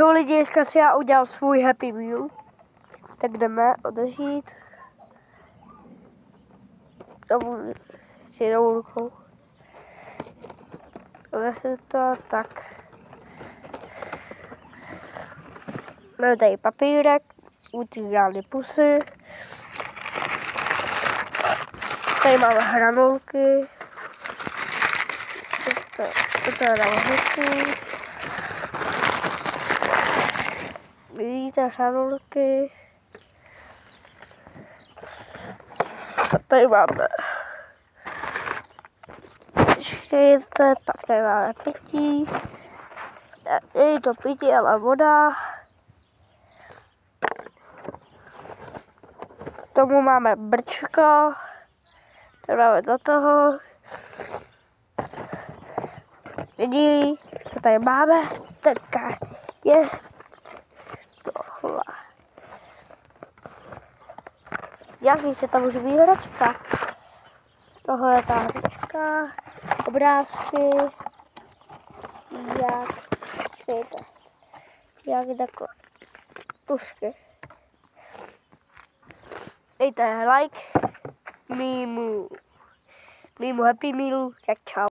Čau lidi, dneska si já udělal svůj Happy Meal. Tak jdeme odezít. Tomu s jednou rukou. Odezít to, tak. Máme tady papírek, utírány pusy. Tady máme hranolky. Toto je hranolky. Vidíte hranolky. A tady máme. Počkejte, pak tady máme pití. Je to pití, ale voda. K tomu máme brčko. To dáme do toho. Vidí, co tady máme? Teďka je tohle. Jaký se tam už ví hračka? Tohle je ta hračka. Obrázky. Jak takhle. Tušky. Dejte like. Mýmu Happy Meal. Tak čau.